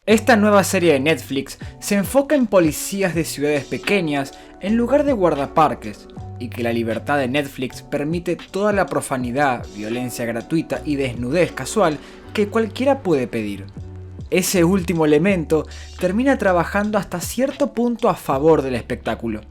Esta nueva serie de Netflix se enfoca en policías de ciudades pequeñas en lugar de guardaparques, y que la libertad de Netflix permite toda la profanidad, violencia gratuita y desnudez casual que cualquiera puede pedir. Ese último elemento termina trabajando hasta cierto punto a favor del espectáculo.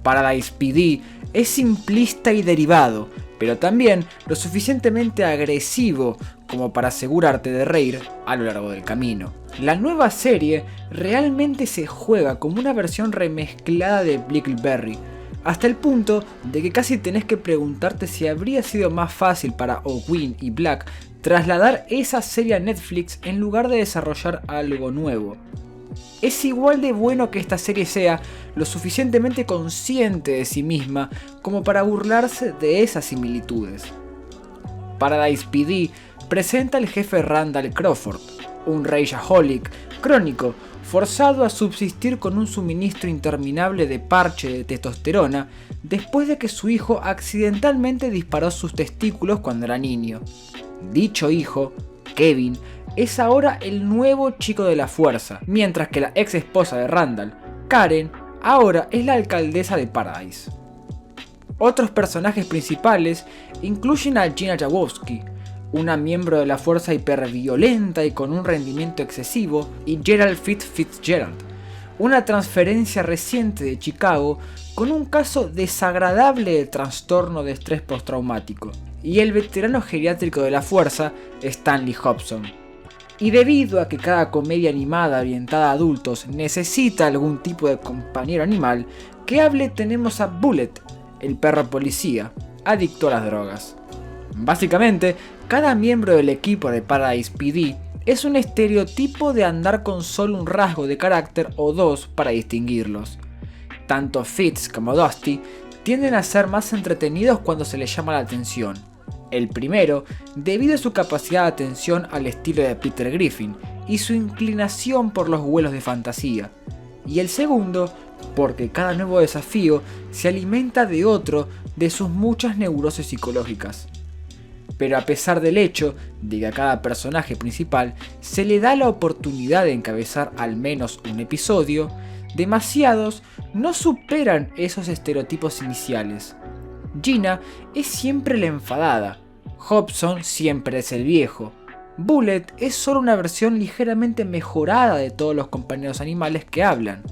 Paradise PD es simplista y derivado, pero también lo suficientemente agresivo como para asegurarte de reír a lo largo del camino. La nueva serie realmente se juega como una versión remezclada de Brickleberry, hasta el punto de que casi tenés que preguntarte si habría sido más fácil para O'Wynn y Black trasladar esa serie a Netflix en lugar de desarrollar algo nuevo. Es igual de bueno que esta serie sea lo suficientemente consciente de sí misma como para burlarse de esas similitudes. Paradise PD presenta al jefe Randall Crawford, un rageaholic crónico forzado a subsistir con un suministro interminable de parche de testosterona después de que su hijo accidentalmente disparó sus testículos cuando era niño. Dicho hijo, Kevin, es ahora el nuevo chico de la fuerza, mientras que la ex esposa de Randall, Karen, ahora es la alcaldesa de Paradise. Otros personajes principales incluyen a Gina Jaworski, una miembro de la fuerza hiperviolenta y con un rendimiento excesivo, y Gerald Fitzgerald, una transferencia reciente de Chicago con un caso desagradable de trastorno de estrés postraumático, y el veterano geriátrico de la fuerza, Stanley Hobson. Y debido a que cada comedia animada orientada a adultos necesita algún tipo de compañero animal que hable, tenemos a Bullet, el perro policía, adicto a las drogas. Básicamente, cada miembro del equipo de Paradise PD es un estereotipo de andar con solo un rasgo de carácter o dos para distinguirlos. Tanto Fitz como Dusty tienden a ser más entretenidos cuando se les llama la atención. El primero, debido a su capacidad de atención al estilo de Peter Griffin y su inclinación por los vuelos de fantasía. Y el segundo, porque cada nuevo desafío se alimenta de otro de sus muchas neurosis psicológicas. Pero a pesar del hecho de que a cada personaje principal se le da la oportunidad de encabezar al menos un episodio, demasiados no superan esos estereotipos iniciales. Gina es siempre la enfadada, Hobson siempre es el viejo, Bullet es solo una versión ligeramente mejorada de todos los compañeros animales que hablan,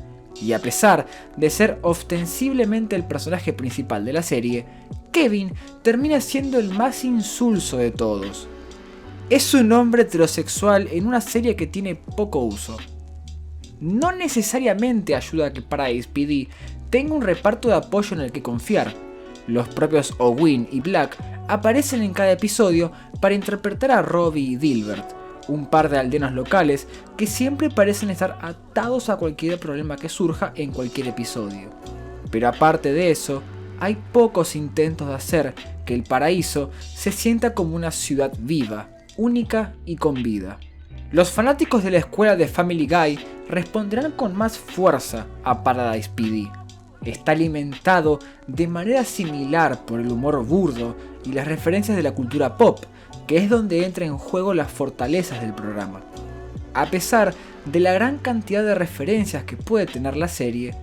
y a pesar de ser ostensiblemente el personaje principal de la serie, Kevin termina siendo el más insulso de todos. Es un hombre heterosexual en una serie que tiene poco uso. No necesariamente ayuda a que Paradise PD tenga un reparto de apoyo en el que confiar. Los propios O'Wynn y Black aparecen en cada episodio para interpretar a Robbie y Dilbert, un par de aldeanos locales que siempre parecen estar atados a cualquier problema que surja en cualquier episodio. Pero aparte de eso, hay pocos intentos de hacer que el paraíso se sienta como una ciudad viva, única y con vida. Los fanáticos de la escuela de Family Guy responderán con más fuerza a Paradise PD. Está alimentado de manera similar por el humor burdo y las referencias de la cultura pop, que es donde entra en juego las fortalezas del programa. A pesar de la gran cantidad de referencias que puede tener la serie,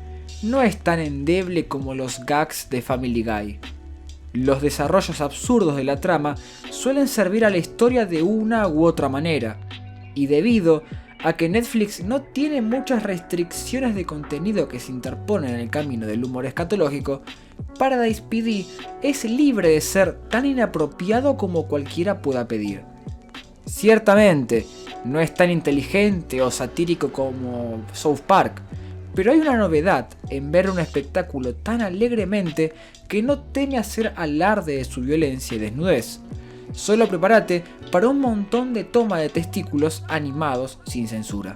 no es tan endeble como los gags de Family Guy. Los desarrollos absurdos de la trama suelen servir a la historia de una u otra manera, y debido a que Netflix no tiene muchas restricciones de contenido que se interponen en el camino del humor escatológico, Paradise PD es libre de ser tan inapropiado como cualquiera pueda pedir. Ciertamente, no es tan inteligente o satírico como South Park, pero hay una novedad en ver un espectáculo tan alegremente que no teme hacer alarde de su violencia y desnudez. Solo prepárate para un montón de toma de testículos animados sin censura.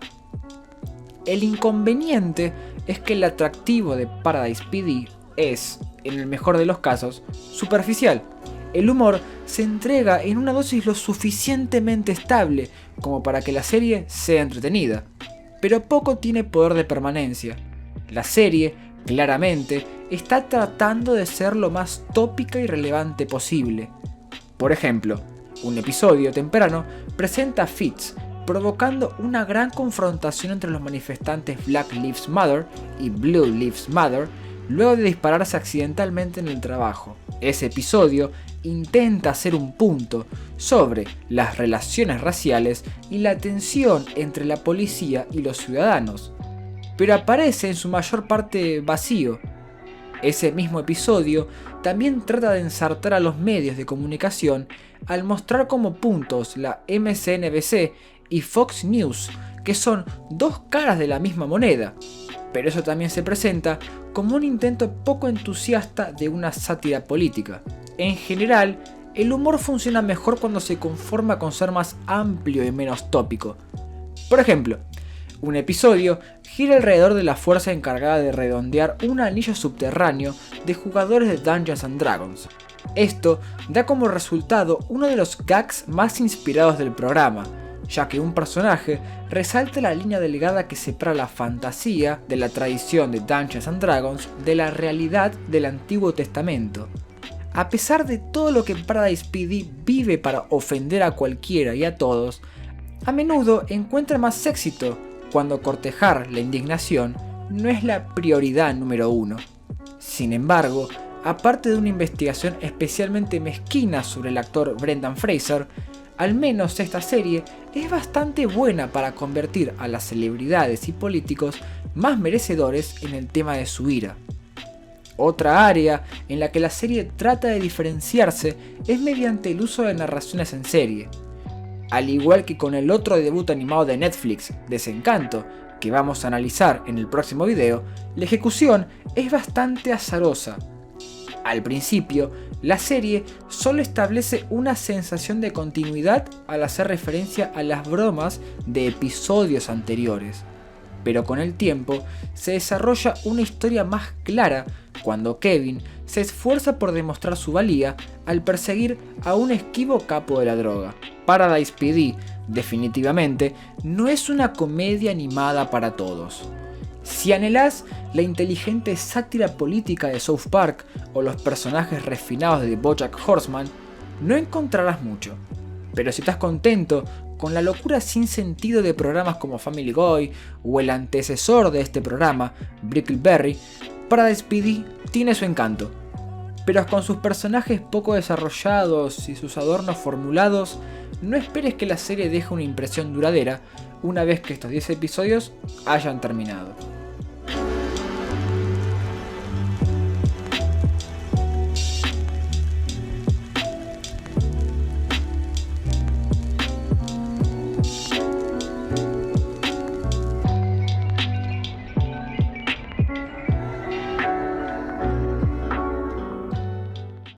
El inconveniente es que el atractivo de Paradise PD es, en el mejor de los casos, superficial. El humor se entrega en una dosis lo suficientemente estable como para que la serie sea entretenida, pero poco tiene poder de permanencia. La serie, claramente, está tratando de ser lo más tópica y relevante posible. Por ejemplo, un episodio temprano presenta a Fitz, provocando una gran confrontación entre los manifestantes Black Lives Matter y Blue Lives Matter, luego de dispararse accidentalmente en el trabajo. Ese episodio intenta hacer un punto sobre las relaciones raciales y la tensión entre la policía y los ciudadanos, pero aparece en su mayor parte vacío. Ese mismo episodio también trata de ensartar a los medios de comunicación al mostrar como puntos la MSNBC y Fox News, que son dos caras de la misma moneda, pero eso también se presenta como un intento poco entusiasta de una sátira política. En general, el humor funciona mejor cuando se conforma con ser más amplio y menos tópico. Por ejemplo, un episodio gira alrededor de la fuerza encargada de redondear un anillo subterráneo de jugadores de Dungeons & Dragons. Esto da como resultado uno de los gags más inspirados del programa, ya que un personaje resalta la línea delgada que separa la fantasía de la tradición de Dungeons & Dragons de la realidad del Antiguo Testamento. A pesar de todo lo que Paradise PD vive para ofender a cualquiera y a todos, a menudo encuentra más éxito cuando cortejar la indignación no es la prioridad número uno. Sin embargo, aparte de una investigación especialmente mezquina sobre el actor Brendan Fraser, al menos esta serie es bastante buena para convertir a las celebridades y políticos más merecedores en el tema de su ira. Otra área en la que la serie trata de diferenciarse es mediante el uso de narraciones en serie. Al igual que con el otro debut animado de Netflix, Desencanto, que vamos a analizar en el próximo video, la ejecución es bastante azarosa. Al principio, la serie solo establece una sensación de continuidad al hacer referencia a las bromas de episodios anteriores, pero con el tiempo se desarrolla una historia más clara cuando Kevin se esfuerza por demostrar su valía al perseguir a un esquivo capo de la droga. Paradise PD, definitivamente, no es una comedia animada para todos. Si anhelás la inteligente sátira política de South Park o los personajes refinados de BoJack Horseman, no encontrarás mucho. Pero si estás contento con la locura sin sentido de programas como Family Guy o el antecesor de este programa, Brickleberry, Paradise PD tiene su encanto. Pero con sus personajes poco desarrollados y sus adornos formulados, no esperes que la serie deje una impresión duradera una vez que estos 10 episodios hayan terminado.